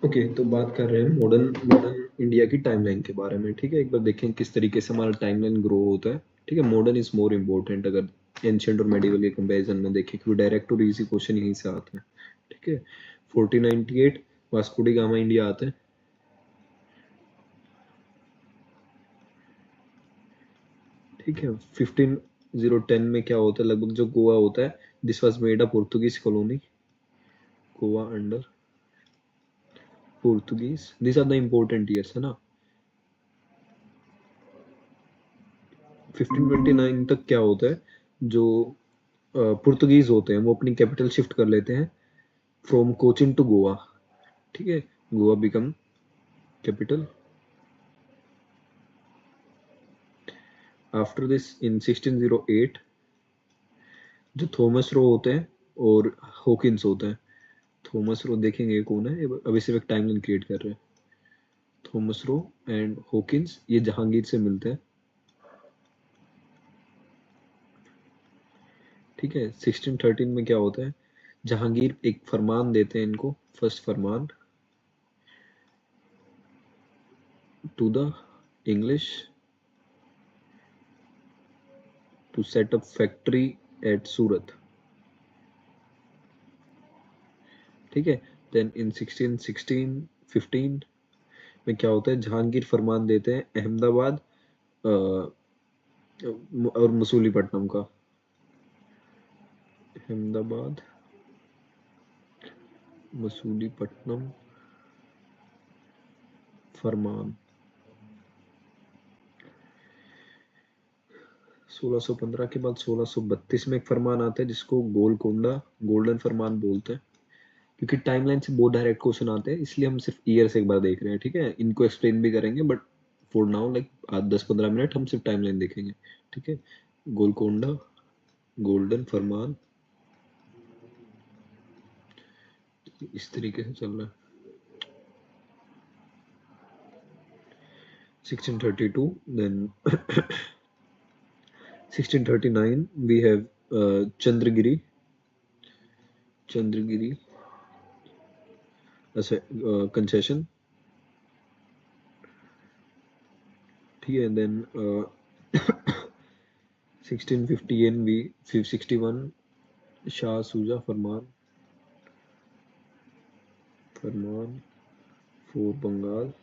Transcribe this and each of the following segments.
Okay, तो बात कर रहे हैं मॉडर्न मॉडर्न इंडिया की टाइमलाइन के बारे में। ठीक है, एक बार देखें किस तरीके से हमारा टाइमलाइन ग्रो होता है। ठीक है, मॉडर्न इज मोर इम्पोर्टेंट अगर एंशियंट और मेडिवल के कंपैरिजन में देखें, क्योंकि डायरेक्ट और इजी क्वेश्चन यहीं से आते हैं। ठीक है, 1498 वास्को डी गामा इंडिया आते हैं। ठीक है, 1510 में क्या होता है, लगभग जो गोवा होता है, this was made a Portuguese colony, Goa under Portuguese. This are the important years, है ना। 1529 तक क्या होता है, जो पुर्तगीज होते हैं वो अपनी कैपिटल शिफ्ट कर लेते हैं फ्रॉम कोचिन टू गोवा। ठीक है, Goa become capital. After this in 1608 जो थॉमस रो होते हैं और हॉकिंस होते हैं। थॉमस रो देखेंगे कौन है, अभी सिर्फ एक टाइमलाइन क्रिएट कर रहे हैं। थॉमस रो एंड हॉकिंस ये जहांगीर से मिलते हैं। ठीक है, 1613 में क्या होता है, जहांगीर एक फरमान देते हैं इनको, फर्स्ट फरमान to the English to set up factory at Surat. ठीक है, देन इन 1615 में क्या होता है, जहांगीर फरमान देते हैं अहमदाबाद और मसूलीपट्टनम का। अहमदाबाद मसूलीपट्टनम फरमान 1615 के बाद 1632 में एक फरमान आता है जिसको गोलकोंडा गोल्डन फरमान बोलते हैं। क्योंकि टाइमलाइन से बहुत डायरेक्ट क्वेश्चन आते हैं, इसलिए हम सिर्फ ईयर से एक बार देख रहे हैं। ठीक है, इनको एक्सप्लेन भी करेंगे, बट फॉर नाउ लाइक आज 10-15 मिनट हम सिर्फ टाइमलाइन देखेंगे। ठीक है, गोलकोंडा गोल्डन फरमान इस तरीके से चल रहा है। 1632, then 1639 we have Chandragiri as a concession। ठीक है, then 1651 we 61 शाह सूजा फरमान फॉर बंगाल।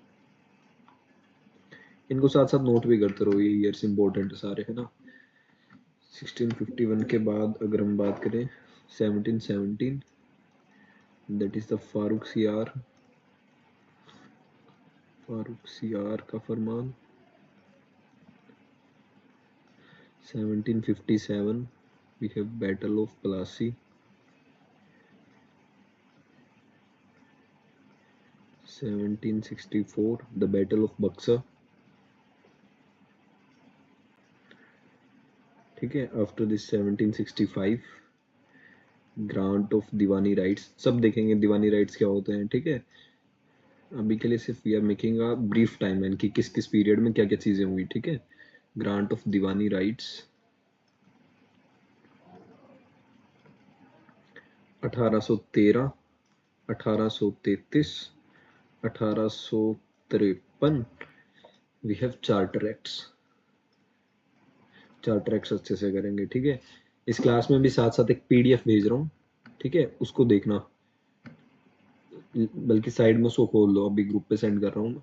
इनको साथ साथ नोट भी करते रहो, ये ईयर्स इंपॉर्टेंट है सारे, है ना। 1651 के बाद अगर हम बात करें 1717, दैट इज द फारूक सियार का फरमान। 1757 we have battle of Plassey। 1764 the battle of Buxar। ठीक है, after this 1765 grant of diwani rights. सब देखेंगे दीवानी राइट्स क्या होते हैं। ठीक है, अभी के लिए सिर्फ we are making a brief timeline कि किस किस पीरियड में क्या क्या चीजें हुई। ठीक है, grant of diwani rights 1813, 1833, 1853 we have charter acts अच्छे से करेंगे। ठीक है, इस क्लास में भी साथ साथ एक पीडीएफ भेज रहा हूँ। ठीक है, उसको देखना, बल्कि साइड में उसको खोल लो, अभी ग्रुप पे सेंड कर रहा हूँ।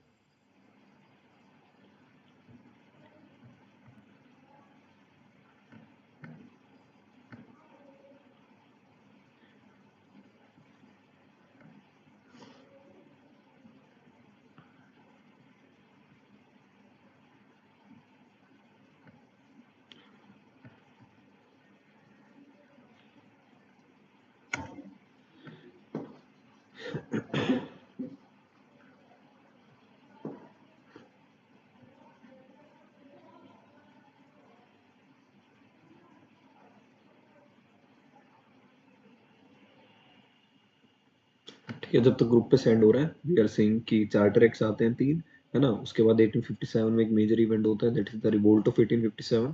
ठीक है, जब तक ग्रुप पे सेंड हो रहा है, वी आर सेइंग कि चार्टर एक्ट्स आते हैं तीन, है ना। उसके बाद 1857 में एक मेजर इवेंट होता है, that is the revolt of 1857।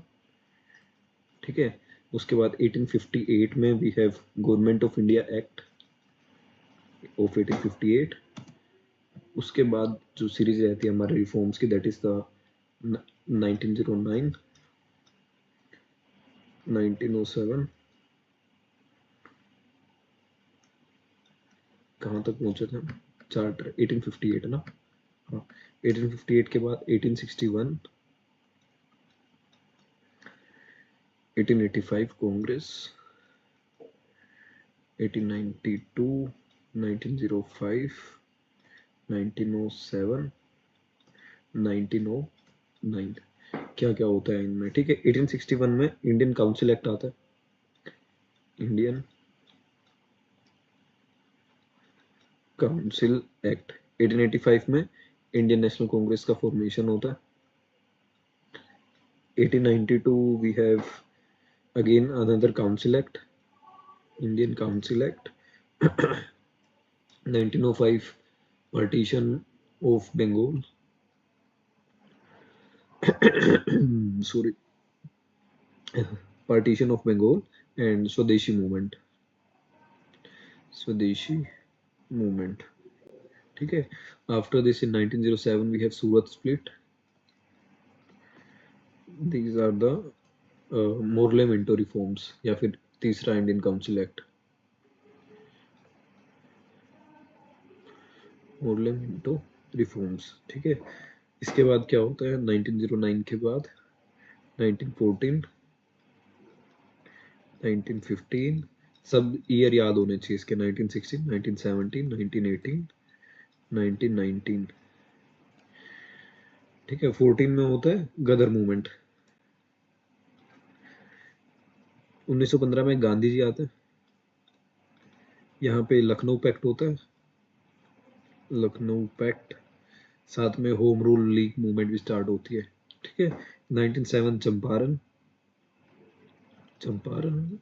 ठीक है, उसके बाद 1858 में we have government of India act of 1858। उसके बाद जो सीरीज रहती है हमारे रिफॉर्म्स की, दैट इज द 1909, 1907, कहाँ तक पहुंचे थे हम? चार्टर 1858 ना, हाँ 1858 के बाद 1861, 1885 कांग्रेस, 1892, 1905, 1907, 1909, क्या क्या होता है इनमें, ठीक है। 1861 में इंडियन काउंसिल एक्ट आता है, इंडियन काउंसिल एक्ट। 1885 में इंडियन नेशनल कांग्रेस का फॉर्मेशन होता है। 1892 we have again another council act, Indian council act. 1905 partition of Bengal, sorry, partition of Bengal and Swadeshi movement, ठीक है। After this in 1907 we have Surat split. These are the Morley Minto reforms या फिर तीसरा Indian council act, Morley Minto reforms, ठीक है। इसके बाद क्या होता है 1909 के बाद 1914, 1915, सब ईयर याद होने चाहिए इसके, 1916, 1917, 1918, 1919, ठीक है। 14 में होता है गदर मूवमेंट। 1915 में गांधी जी आते हैं, यहाँ पे लखनऊ पैक्ट होता है, लखनऊ पैक्ट। साथ में होम रूल लीग मूवमेंट भी स्टार्ट होती है, ठीक है। 1907 Champaran, Champaran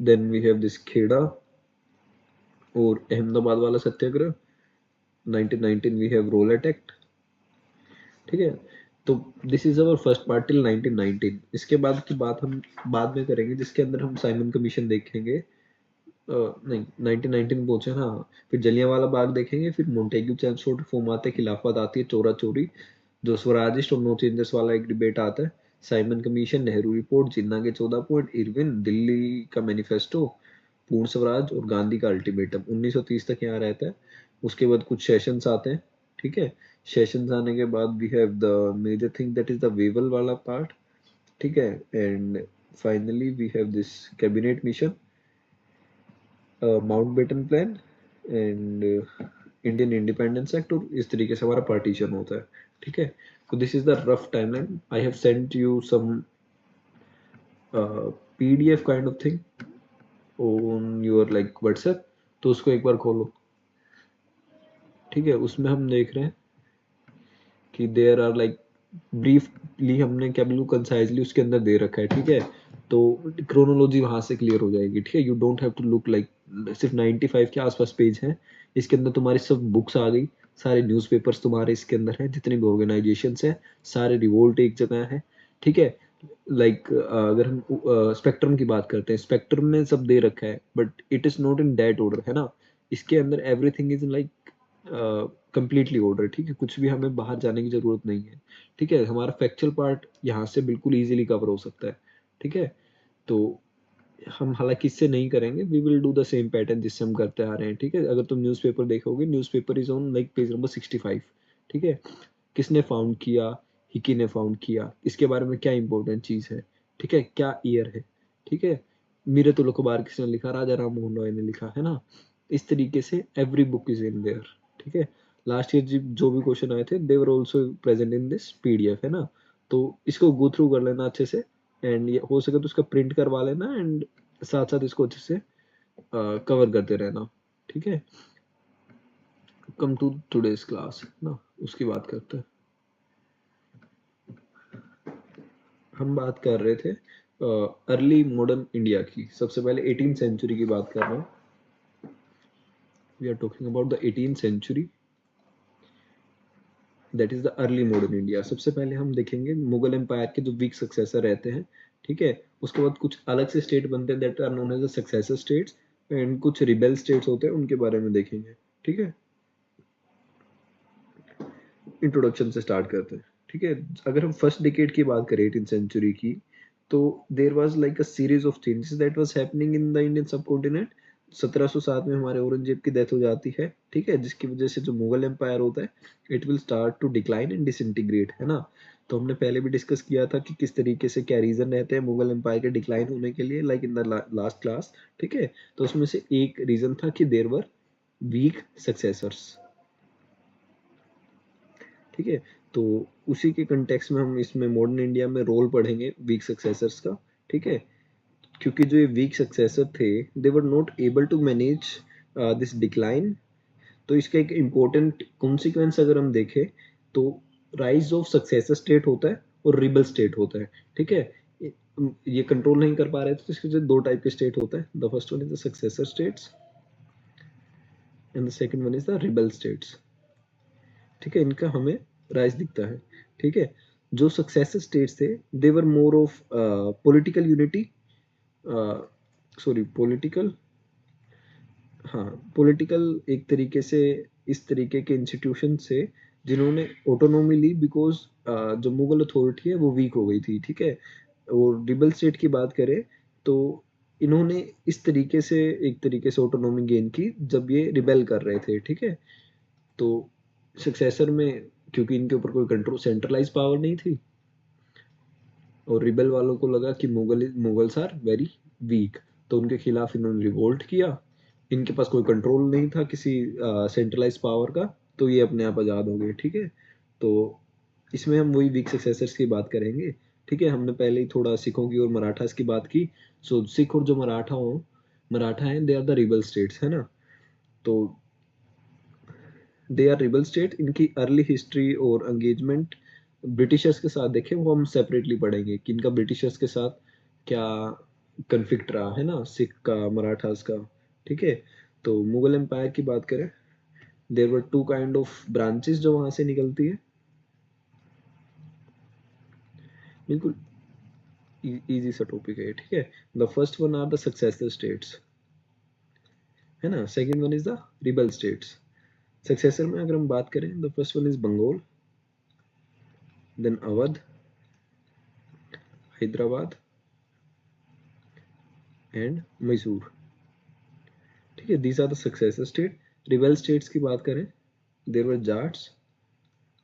then we have this Kheda और अहमदाबाद वाला satyagraha. 1919 we have Rowlatt act, ठीक है। तो this is our first part till 1919। इसके बाद की बात हम बाद में करेंगे, जिसके अंदर हम साइमन कमीशन देखेंगे। नहीं 1919 पहुंचे, हाँ। फिर जलियांवाला बाग देखेंगे, फिर मोंटेग्यू चर्च रिफॉर्म आते हैं, खिलाफत आती है, चोरा चोरी, जो स्वराजिस्ट और नो चेंजेस वाला एक डिबेट आता है, साइमन कमीशन, नेहरू रिपोर्ट, जिन्ना के 14 पॉइंट, इरविन, दिल्ली का मैनिफेस्टो, पूर्ण स्वराज और गांधी का अल्टीमेटम। 1930 तक यहाँ रहता है। उसके बाद कुछ सेशंस आते हैं, ठीक है। सेशंस आने के बाद we have the major thing that is the Wavell वाला पार्ट, ठीक है। And finally we have this cabinet mission, Mountbatten plan and Indian independence act, और इस तरीके से हमारा पार्टीशन होता है, ठीक है। तो this is the rough timeline. I have sent you some PDF kind of thing on your like WhatsApp, तो उसको एक बार खोलो, ठीक है। उसमें हम देख रहे हैं कि देयर आर लाइक ब्रीफली, हमने क्या बिल्कुल कंसाइजली उसके अंदर दे रखा है, ठीक है। तो क्रोनोलॉजी वहां से क्लियर हो जाएगी, ठीक है। You don't have to look like, सिर्फ 95 के आसपास पेज हैं। इसके अंदर तुम्हारी सब बुक्स आ गई, सारे न्यूज़पेपर्स तुम्हारे इसके अंदर हैं, जितनी भी ऑर्गेनाइजेशंस हैं, सारे रिवोल्ट एक जगह है, ठीक है। लाइक अगर हम स्पेक्ट्रम की बात करते हैं, स्पेक्ट्रम में सब दे रखा है, but it is not in that order, है ना। इसके अंदर everything is like completely order, ठीक है। कुछ भी हमें बाहर जाने की जरूरत नहीं है, ठीक है। हमारा फैक्चुअल पार्ट यहाँ से बिल्कुल इजीली कवर हो सकता है, ठीक है। तो हम हालांकि इससे नहीं करेंगे, we will do the same pattern जिससे हम करते आ रहे हैं, ठीक है। अगर तुम न्यूज़पेपर देखोगे, newspaper is on like page number 65, ठीक है। किसने फाउंड किया? हिकी ने फाउंड किया। इसके बारे में क्या इंपॉर्टेंट चीज है, ठीक है, क्या ईयर है, ठीक है। मीरे तुल अखबार किसने लिखा? राजा राम मोहन रॉय ने लिखा, है ना। इस तरीके से every book is in there, ठीक है। लास्ट ईयर जो भी क्वेश्चन आए थे, they were also present in this PDF, है ना। तो इसको गो थ्रू कर लेना अच्छे से, एंड ये हो सके तो उसका प्रिंट करवा लेना, एंड साथ साथ इसको अच्छे से कवर करते रहना, ठीक है। कम टू टुडेज क्लास ना, उसकी बात करते हैं। हम बात कर रहे थे अर्ली मॉडर्न इंडिया की। सबसे पहले 18th सेंचुरी की बात कर रहे हैं। We are talking about the 18th century, that is the early modern India. सबसे पहले हम देखेंगे मुगल एम्पायर के जो वीक सक्सेसर रहते हैं, ठीक है। उसके बाद कुछ अलग से स्टेट बनते हैं, that are known as the successor states. And कुछ रिबेल स्टेट्स होते हैं उनके बारे में देखेंगे, ठीक है। इंट्रोडक्शन से स्टार्ट करते हैं, ठीक है। अगर हम फर्स्ट डिकेड की बात करें 18th सेंचुरी की, तो there was like a series of changes that was happening in the Indian subcontinent. 1707 में हमारे औरंगजेब की डेथ हो जाती है, ठीक है, जिसकी वजह से जो मुगल एम्पायर होता है it will start to decline and disintegrate, है ना। तो हमने पहले भी डिस्कस किया था कि किस तरीके से क्या रीजन रहते हैं मुगल एम्पायर के डिक्लाइन होने के लिए, like in the last class, ठीक है। तो उसमें से एक रीजन था कि देयर वर वीक सक्सेसर्स, ठीक है। तो उसी के कंटेक्स्ट में हम इसमें मॉडर्न इंडिया में रोल पढ़ेंगे वीक सक्सेसर्स का, ठीक है। क्योंकि जो ये वीक सक्सेसर थे they were not able to manage this decline. तो इसका एक इम्पोर्टेंट कॉन्सिक्वेंस अगर हम देखें तो राइज ऑफ सक्सेसर स्टेट होता है और रिबल स्टेट होता है, ठीक है। ये कंट्रोल नहीं कर पा रहे थे तो इसके दो टाइप के स्टेट होता है, the first one is the successor states and the second one is the rebel states, ठीक है। इनका हमें राइज दिखता है, ठीक है। जो सक्सेसर स्टेट्स थे they were more of political unity, sorry political, हाँ पॉलिटिकल, एक तरीके से इस तरीके के इंस्टीट्यूशन से जिन्होंने ऑटोनॉमी ली बिकॉज जो मुगल अथॉरिटी है वो वीक हो गई थी, ठीक है। और रिबल स्टेट की बात करें तो इन्होंने इस तरीके से एक तरीके से ऑटोनॉमी गेन की जब ये रिबेल कर रहे थे, ठीक है। तो सक्सेसर में क्योंकि इनके ऊपर कोई कंट्रोल सेंट्रलाइज पावर नहीं थी और रिबेल वालों को लगा कि मुगल्स आर वेरी वीक, तो उनके खिलाफ इन्होंने रिवोल्ट किया। इनके पास कोई कंट्रोल नहीं था किसी सेंट्रलाइज पावर का, तो ये अपने आप आज़ाद हो गए, ठीक है। तो इसमें हम वही वीक सक्सेसर्स की बात करेंगे, ठीक है। हमने पहले ही थोड़ा सिखों की और मराठास की बात की। सो सिख और जो मराठा हैं they are the rebel states, है ना। तो दे आर रिबल स्टेट। इनकी अर्ली हिस्ट्री और एंगेजमेंट ब्रिटिशर्स के साथ देखें वो हम सेपरेटली पढ़ेंगे कि इनका ब्रिटिशर्स के साथ क्या कन्फ्लिक्ट रहा, है ना, सिख का मराठास का, ठीक है। तो मुगल एम्पायर की बात करें there were two kind of branches जो वहां से निकलती है, बिल्कुल इजी सा टॉपिक है, ठीक है। The first one are the successor states, है ना। Second one is the rebel states. Successor में अगर हम बात करें the first one is Bengal, then Awadh, Hyderabad and Mysore, ठीक है। These are the successor state. Rebel states की बात करें there were Jats,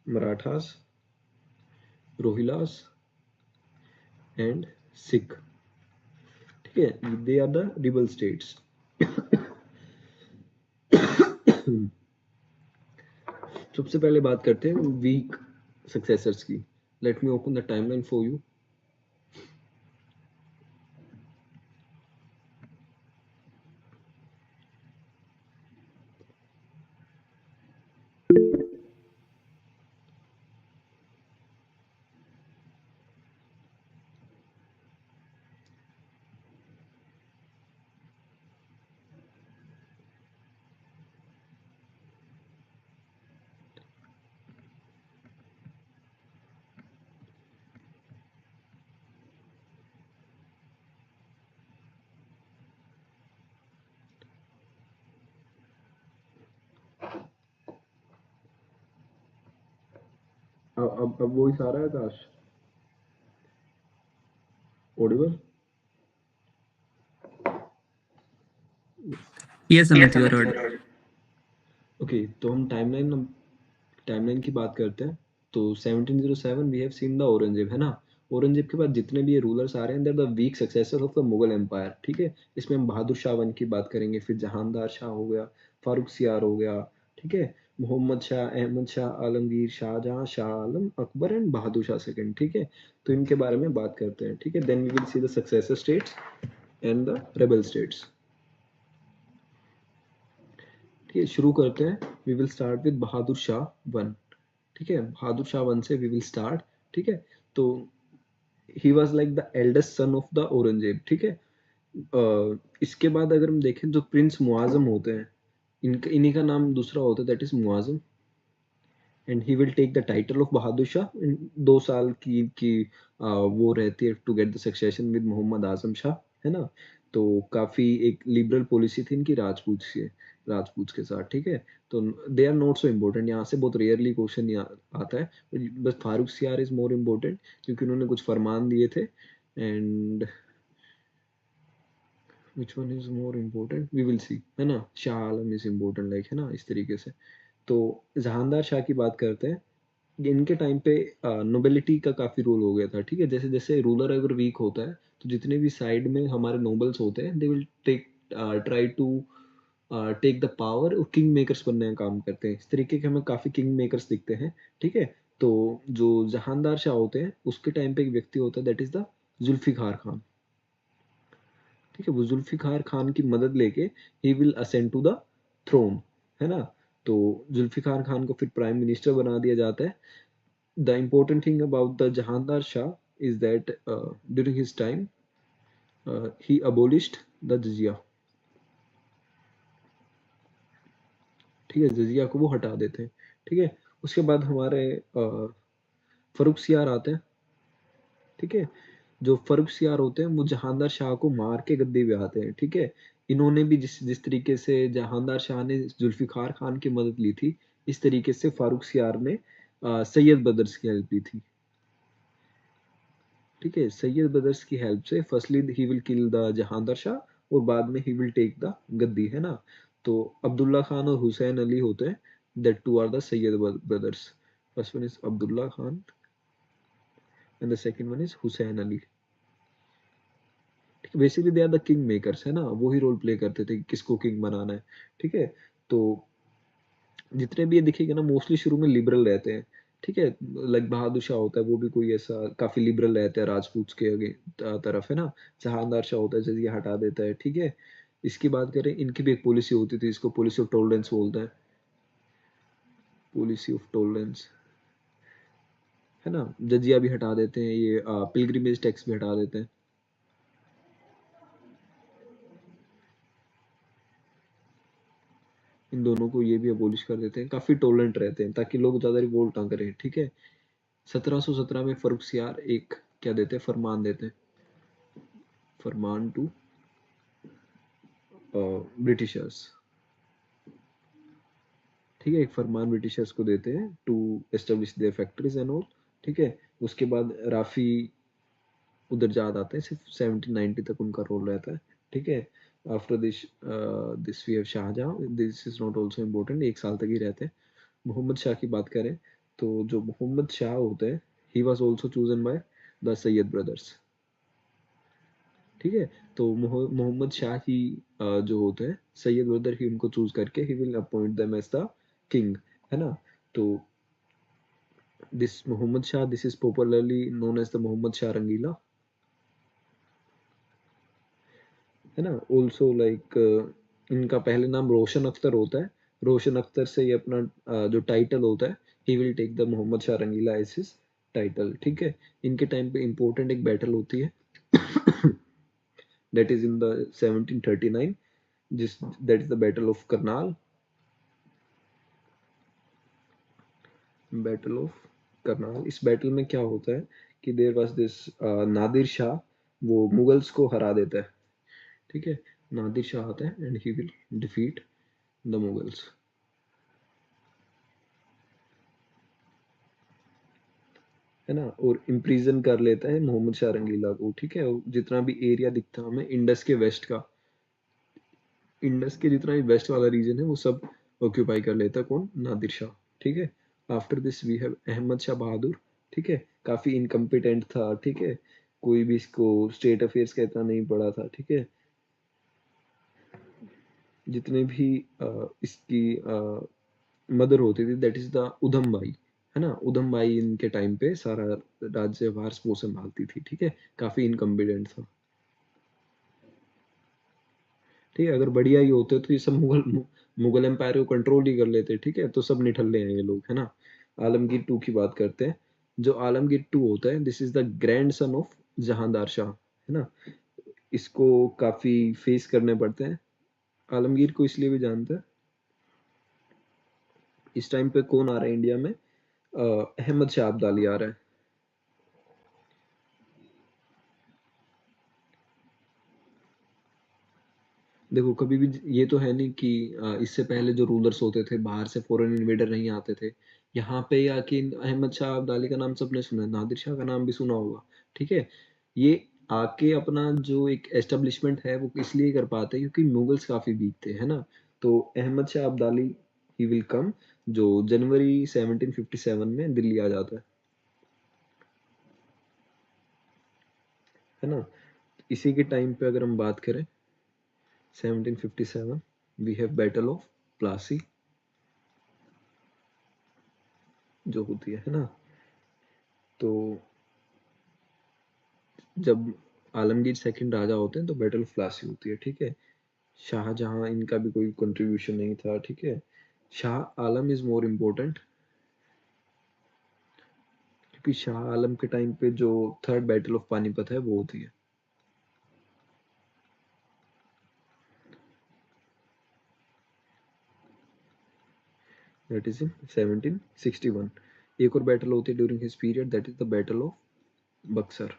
Marathas, Rohillas and Sikh, ठीक है। They are the rebel states. सबसे पहले बात करते हैं वीक सक्सेसर्स की। Let me open the timeline for you. अब वही सारा है काश Audible. Yes, Yes, Amit, you are Amit, you heard. are heard. Okay, तो हम टाइमलाइन की बात करते हैं। तो 1707 we have seen the Aurangzeb, है ना। औरंगजेब के बाद जितने भी ये रूलर्स आ रहे हैं they are the weak successor of the Mughal empire, ठीक है। इसमें हम बहादुर शाह वन की बात करेंगे, फिर जहानदार शाह हो गया, फारूक सियार हो गया, ठीक है, मोहम्मद शाह, अहमद शाह, आलमगीर, शाहजहां, शाह आलम, अकबर एंड बहादुर शाह सेकंड, ठीक है। तो इनके बारे में बात करते हैं, ठीक है। Then we will see the successor states and the rebel states, ठीक है। शुरू करते हैं। We will start with Bahadur Shah one, ठीक है। बहादुर शाह वन से वी विल स्टार्ट, ठीक है। तो he was like the eldest son of the Aurangzeb, ठीक है। इसके बाद अगर हम देखें जो प्रिंस मुआजम होते हैं इन्हीं का नाम दूसरा होता है that is Muazzam, and he will take the title of Bahadur Shah. 2 साल की वो रहती है to get the succession with Mohammad Azam Shah, है ना। तो काफी एक लिबरल पॉलिसी थी इनकी राजपूत के साथ, ठीक है। तो they are not so important, यहाँ से बहुत रेयरली क्वेश्चन आता है। बस फारूक सियार इज मोर इम्पोर्टेंट क्योंकि उन्होंने कुछ फरमान दिए थे। And which one is more important we will see, है ना। Shah Alam is important, like, है ना, इस तरीके से। तो जहानदार शाह की बात करते हैं। इनके टाइम पे नोबिलिटी का काफी रोल हो गया था, ठीक है। जैसे जैसे रूलर अगर वीक होता है तो जितने भी साइड में हमारे नोबल्स होते हैं they will take try to take the power, और किंग मेकर्स बनने का काम करते हैं। इस तरीके के हमें काफी किंग मेकर्स दिखते हैं, ठीक है। तो जो जहानदार शाह होते हैं उसके टाइम पे एक व्यक्ति होता है, that is the Zulfiqar Khan, ठीक है। वो जुल्फिकार खान की मदद लेके ही will ascend to the throne, है ना। तो जुल्फिकार खान को फिर प्राइम मिनिस्टर बना दिया जाता है। The important thing about the Jahandar Shah is that during his time he abolished the jizya, ठीक है। जजिया को वो हटा देते हैं, ठीक है। उसके बाद हमारे फरुख सियार आते हैं, ठीक है। जो फरुख सियार होते हैं वो जहांदार शाह को मार के गद्दी पे आते हैं, ठीक है। इन्होंने भी जिस जिस तरीके से जहांदार शाह ने जुल्फिकार खान की मदद ली थी, इस तरीके से फारूक सियार ने सैयद बदर्स की हेल्प ली थी, ठीक है। सैयद ब्रदर्स की हेल्प से firstly he will kill the Jahandar Shah, और बाद में ही विल टेक द गद्दी, है ना। तो अब्दुल्ला खान और हुसैन अली होते हैं, that two are the Sayyid brothers. First one is Abdullah Khan and the second one is Hussain Ali. Basically they are the king makers, है ना। वो ही रोल प्ले करते थे कि किसको किंग बनाना है, ठीक है। तो जितने भी ये दिखेगा ना मोस्टली शुरू में लिबरल रहते हैं, ठीक है। लाइक बहादुर शाह होता है वो भी कोई ऐसा काफी लिबरल रहता है राजपूत के आगे तरफ, है ना। जहांदार शाह होता है जैसे ये हटा देता है, ठीक है। इसकी बात करें, इनकी भी एक पॉलिसी होती थी, इसको पॉलिसी ऑफ टॉलरेंस बोलते हैं, पॉलिसी ऑफ टॉलरेंस, है ना। जजिया भी हटा देते हैं, ये पिलग्रिमेज टैक्स भी हटा देते हैं, इन दोनों को ये भी अबोलिश कर देते हैं। काफी टॉलरेंट रहते हैं ताकि लोग ज्यादा रिवोल्ट ना करें, ठीक है। 1717 में फर्रुख सियार एक क्या देते हैं, फरमान देते हैं, फरमान टू ब्रिटिशर्स, ठीक है। एक फरमान ब्रिटिशर्स को देते हैं to establish their factories and all, ठीक है। उसके बाद राफी उधर जात आते हैं, सिर्फ 1790 तक उनका रोल रहता है, ठीक है। After this we have Shahjahan, this is not also important, एक साल तक ही रहते हैं। मोहम्मद शाह की बात करें तो जो मोहम्मद शाह होते हैं he was also chosen by the Sayyid brothers, ठीक है। तो मोहम्मद शाह ही जो होते हैं सैयद ब्रदर ही उनको चूज करके he will appoint them as the king, है ना। तो this Mohammad Shah, this is popularly known as the Mohammad Shah Rangeela, है ना। ऑल्सो लाइक इनका पहले नाम रोशन अख्तर होता है। रोशन अख्तर से ये अपना जो टाइटल होता है he will take the Mohammad Shah Rangila as his title, ठीक है। इनके टाइम पे इंपॉर्टेंट एक बैटल होती है दैट इज इन द 1739, जिस that is the battle of Karnal, battle of Karnal. इस बैटल में क्या होता है कि there was this Nadir Shah, वो मुगल्स को हरा देता है, ठीक है। नादिर शाह आता है and he will defeat the Mughals, है ना। और इम्प्रीजन कर लेता है मोहम्मद शाह रंगीला को, ठीक है। और जितना भी एरिया दिखता है हमें इंडस के वेस्ट का, इंडस के जितना भी वेस्ट वाला रीजन है वो सब ऑक्यूपाई कर लेता है कौन, नादिर शाह, ठीक है। After this we have Ahmad Shah Bahadur, ठीक है। काफी इनकम्पिटेंट था, ठीक है। कोई भी इसको स्टेट अफेयर्स का इतना नहीं पड़ा था, ठीक है। जितने भी इसकी मदर होती थी that is the Udham by, है ना। उधम बाई इनके टाइम पे सारा राज्यभार वो संभालती थी, ठीक है। काफी इनकम्पिटेंट था, ठीक है। अगर बढ़िया ही होते तो ये सब मुगल एम्पायर को कंट्रोल ही कर लेते, ठीक है। तो सब निठल्ले हैं ये लोग, है ना। आलमगीर टू की बात करते हैं। जो आलमगीर टू होता है this is the grand son of Jahandar Shah, है ना। इसको काफी फेस करने पड़ते हैं। आलमगीर को इसलिए भी जानते हैं, इस टाइम पे कौन आ रहा है इंडिया में, अहमद शाह अब्दाली आ रहा है, देखो कभी भी ये तो है नहीं कि इससे पहले जो रूलर्स होते थे बाहर से फॉरेन इन्वेडर नहीं आते थे, यहाँ पे आके अहमद शाह अब्दाली का नाम सबने सुना है, नादिर शाह का नाम भी सुना होगा, ठीक है। ये आके अपना जो एक एस्टेब्लिशमेंट है वो इसलिए कर पाते हैं क्योंकि मुगल्स काफी वीक थे, है ना। तो Ahmad Shah Abdali he will come, जो जनवरी 1757 में दिल्ली आ जाता है ना। इसी के टाइम पे अगर हम बात करें 1757 we have battle of Plassey जो होती है ना। तो जब आलमगीर सेकंड राजा होते हैं तो बैटल ऑफ प्लासी होती है, ठीक है। शाहजहां इनका भी कोई कंट्रीब्यूशन नहीं था, ठीक है। Shah Alam is more important क्योंकि शाह आलम के टाइम पे जो थर्ड बैटल ऑफ पानीपत है वो होती है। That is in 1761। एक और बैटल होती है during his period, that is the battle of Buxar,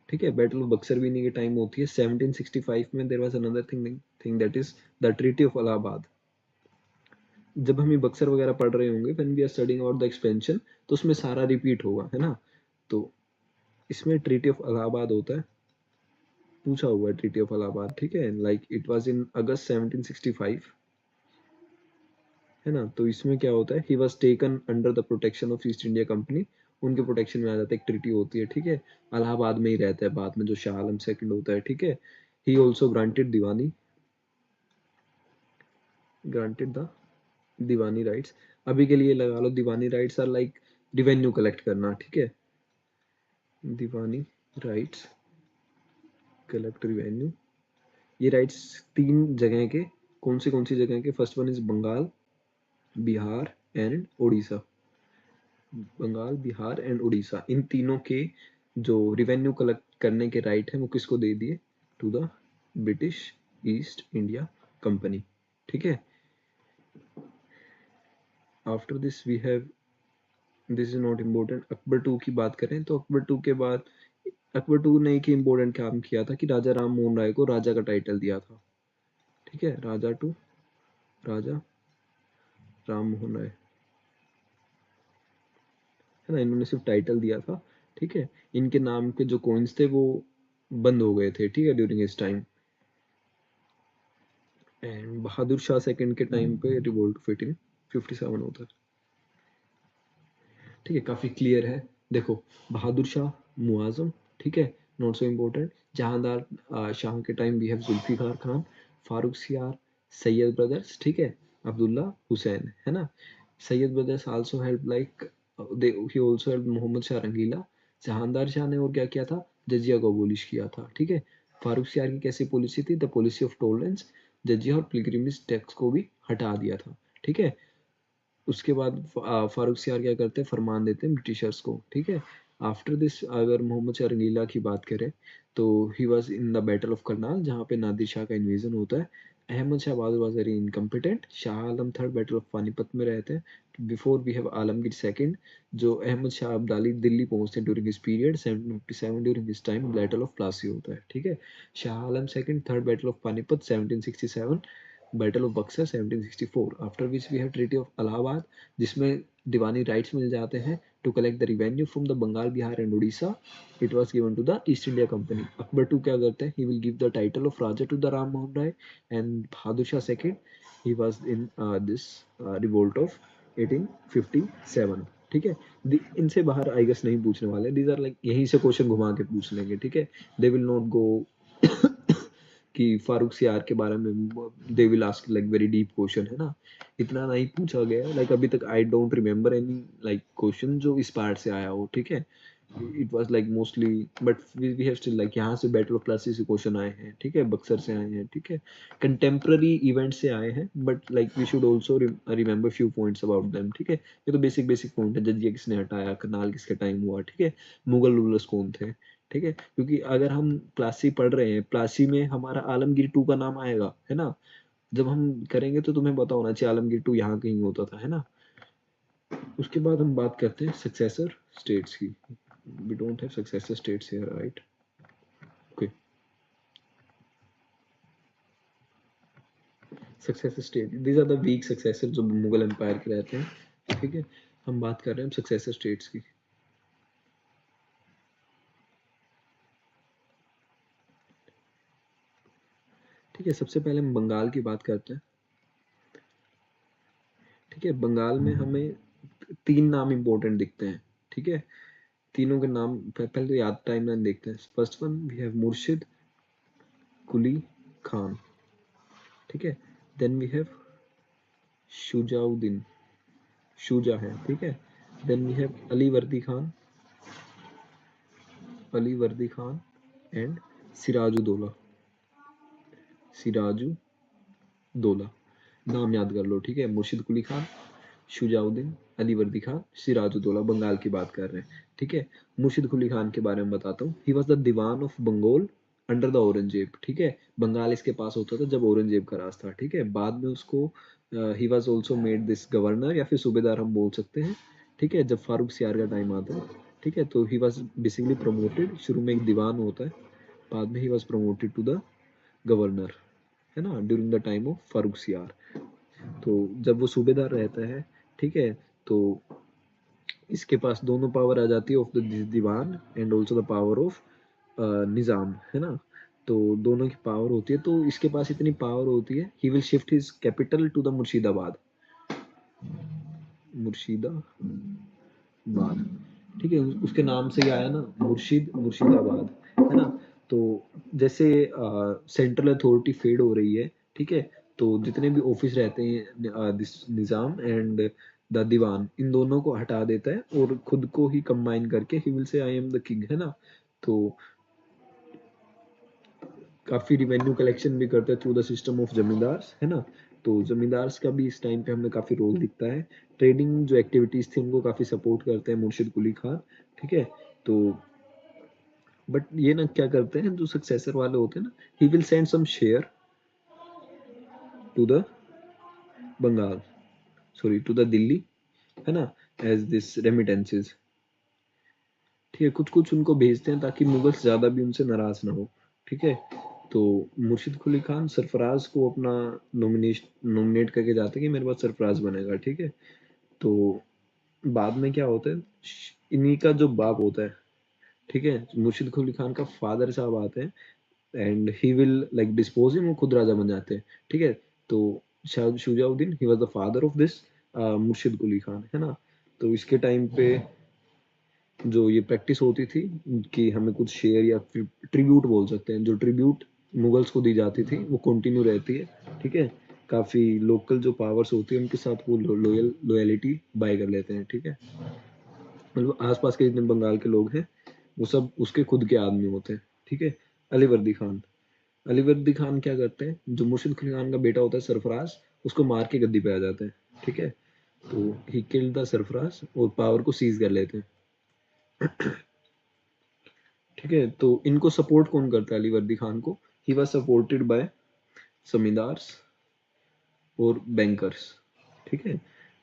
ठीक है। बैटल ऑफ बक्सर भी इन्हीं के टाइम होती है। 1765 में there was another thing that is the treaty of Allahabad. जब हम ये बक्सर वगैरह पढ़ रहे होंगे when we are studying about the expansion, तो उसमें सारा रिपीट होगा, है ना। तो इसमें ट्रीटी ऑफ इलाहाबाद होता है, पूछा हुआ है ट्रीटी ऑफ इलाहाबाद, ठीक है। लाइक इट वाज इन अगस्त 1765, है ना। तो इसमें क्या होता है, he was taken under the protection of east India company, उनके प्रोटेक्शन में आ जाता है, एक ट्रीटी होती है, ठीक है। इलाहाबाद में ही रहता है बाद में जो शाह आलम सेकंड होता है, ठीक है। He also granted the Diwani rights. अभी के लिए लगा लो Diwani rights are like revenue collect करना, ठीक है। दीवानी राइट्स कलेक्ट रिवेन्यू, ये राइट्स तीन जगह के, कौन सी जगह के, first one is Bengal, Bihar and Orissa. Bengal, Bihar and Orissa, इन तीनों के जो रिवेन्यू कलेक्ट करने के राइट है वो किसको दे दिए, to the British East India company, ठीक है। After this we have, this is not important, Akbar two की बात करें तो अकबर टू के बाद अकबर टू ने एक इम्पोर्टेंट काम किया था कि राजा राम मोहन राय को राजा का टाइटल दिया था, ठीक है। राजा टू राजा राम मोहन राय, है ना, इन्होंने सिर्फ टाइटल दिया था, ठीक है। इनके नाम के जो कॉइन्स थे वो बंद हो गए थे, ठीक है, ड्यूरिंग इस time. And Bahadur Shah second के टाइम पे रिवोल्ट 1557 होता है, ठीक है। काफी क्लियर है, देखो बहादुर शाह मुआजम, ठीक है, not so important. Jahandar Shah के time we have Zulfiqar Khan, Farrukh Siyar, Sayyid brothers, ठीक है, अब्दुल्ला हुसैन, है ना। Sayyid brothers also help like they, he also help Mohammad Shah Rangeela. Jahandar Shah ने और क्या किया था, जजिया को अबोलिश किया था, ठीक है। फारूक सियार की कैसी पॉलिसी थी, द पॉलिसी ऑफ टॉलरेंस, जजिया और पिलग्रिमेज टैक्स को भी हटा दिया था, ठीक है। उसके बाद फारूक सियार क्या करते हैं, फरमान देते हैं ब्रिटिशर्स को, ठीक है। आफ्टर दिस अगर मोहम्मद शाह रंगीला की बात करें तो he was in the battle of Karnal जहाँ पे नादिर शाह का इन्वेजन होता है। Ahmad Shah Bahadur was very incompetent, Shah Alam third battle of Panipat में रहते हैं। Before we have Alamgir second, जो अहमद शाह अब्दाली दिल्ली पहुंचते हैं during this period 1757, during this time battle of Plassey होता है, ठीक है। Shah Alam second third battle of Panipat 1767, battle of Buxar 1764, after which we have treaty of Allahabad जिसमें दीवानी राइट्स मिल जाते हैं to collect the revenue from the Bengal, Bihar and Orissa. It was given to the East India company. Akbar two क्या करते हैं, he will give the title of Raja to the Ram Mohan Roy and Bahadur Shah second, he was in this revolt of 1857, ठीक है। इनसे बाहर I guess नहीं पूछने वाले, दीज आर लाइक यहीं से क्वेश्चन घुमा के पूछ लेंगे, ठीक है। दे विल नॉट गो कि फारूक सियार के बारे में they will ask like very deep question, है ना। इतना नहीं पूछा गया, लाइक अभी तक I don't remember any like question जो इस पार्ट से आया हो, ठीक है। It was like mostly, but we have still like यहाँ से बैटल ऑफ प्लासी से क्वेश्चन आए हैं, ठीक है, बक्सर से आए हैं, ठीक है, कंटेम्प्ररी इवेंट से आए हैं, but like we should also remember few points about them, ठीक है। ये तो बेसिक बेसिक पॉइंट है, जजिया किसने हटाया, करनाल किसके टाइम हुआ, ठीक है, मुगल रूलर्स कौन थे, ठीक है। क्योंकि अगर हम प्लासी पढ़ रहे हैं, प्लासी में हमारा आलमगीर टू का नाम आएगा, है ना। जब हम करेंगे तो तुम्हें पता होना चाहिए आलमगीर टू यहाँ कहीं होता था, है ना। उसके बाद हम बात करते हैं सक्सेसर स्टेट्स की। We don't have successor states here, right. Okay, successor state, these are the weak successor जो मुगल एम्पायर के रहते हैं, ठीक है। हम बात कर रहे हैं सक्सेसर स्टेट्स की। ठीक है, सबसे पहले हम बंगाल की बात करते हैं। ठीक है, बंगाल में हमें तीन नाम इंपॉर्टेंट दिखते हैं। ठीक है, तीनों के नाम पहले तो याद टाइमलाइन देखते हैं। फर्स्ट वन वी हैव मुर्शिद कुली खान। ठीक है, then we have Shujauddin, Shuja है, ठीक है। Then we have Ali Vardi Khan, Ali Vardi Khan and Siraj-ud-Daulah, Siraj-ud-Daulah. नाम याद कर लो, ठीक है। मुर्शिद कुली खान, शुजाउद्दीन, अली वर्दी खान, सिराजुद्दौला, बंगाल की बात कर रहे हैं। ठीक है, मुर्शिद कुली खान के बारे में बताता हूँ। He was the diwan of Bengal under the Aurangzeb. ठीक है, बंगाल इसके पास होता था जब औरंगजेब का राज था। ठीक है, बाद में उसको he was also made this governor या फिर सूबेदार हम बोल सकते हैं। ठीक है, जब फारूक सियार का टाइम आता है। ठीक है, तो ही वॉज बेसिकली प्रमोटेड, शुरू में एक दीवान होता है, बाद में he was promoted to the governor, है ना, during the time of Farrukh Siyar. तो जब वो सूबेदार रहता है, ठीक है, तो इसके पास दोनों पावर आ जाती है, of the Diwan and also the power of Nizam, है ना। तो दोनों की पावर होती है, तो इसके पास इतनी पावर होती है, he will shift his capital to the Murshidabad, Murshidabad. ठीक है, उसके नाम से ही आया ना, मुर्शिद, मुर्शिदाबाद, है ना। तो जैसे सेंट्रल अथॉरिटी फेड हो रही है, ठीक है, तो जितने भी ऑफिस रहते हैं निजाम एंड द दीवान, इन दोनों को हटा देता है और खुद को ही कंबाइन करके he will say I am the king, है ना। तो काफी रिवेन्यू कलेक्शन भी करते हैं थ्रू द सिस्टम ऑफ जमींदार, है ना। तो जमींदार का भी इस टाइम पे हमें काफी रोल दिखता है। ट्रेडिंग जो एक्टिविटीज थी उनको काफी सपोर्ट करते हैं मुर्शिद कुली खान। ठीक है, तो बट ये ना क्या करते हैं जो सक्सेसर वाले होते हैं ना, he will send some share to the Bengal, sorry to the Delhi, है ना, एज दिस रेमिटेंसेज। ठीक है, कुछ कुछ उनको भेजते हैं ताकि मुगल्स ज्यादा भी उनसे नाराज ना हो। ठीक है, तो मुर्शिद कुली खान सरफराज को अपना नॉमिनेट करके जाते हैं कि मेरे पास सरफराज बनेगा। ठीक है, तो बाद में क्या होता है, इन्हीं का जो बाप होता है, ठीक है, मुर्शिद कुली खान का फादर साहब आते हैं and he will like dispose him, वो खुद राजा बन जाते हैं। ठीक है, तो Shujauddin he was the father of this मुर्शिद कुली खान, है ना। तो इसके टाइम पे जो ये प्रैक्टिस होती थी कि हमें कुछ शेयर या फिर ट्रिब्यूट बोल सकते हैं, जो ट्रिब्यूट मुगल्स को दी जाती थी वो कंटिन्यू रहती है। ठीक है, काफी लोकल जो पावर्स होती है उनके साथ वो लॉयलिटी बाय कर लेते हैं। ठीक है, मतलब आसपास के जितने बंगाल के लोग हैं वो सब उसके खुद के आदमी होते हैं। ठीक है, अलीवर्दी खान, अलीवर्दी खान क्या करते हैं, जो मुर्शिद कुली खान का बेटा होता है सरफराज, उसको मार के गद्दी पे आ जाते हैं। ठीक है, तो ही किल्ड द सरफराज और पावर को सीज कर लेते हैं। ठीक है, तो इनको सपोर्ट कौन करता है, अली वर्दी खान को, he was supported by zamindars और बैंकर्स। ठीक है,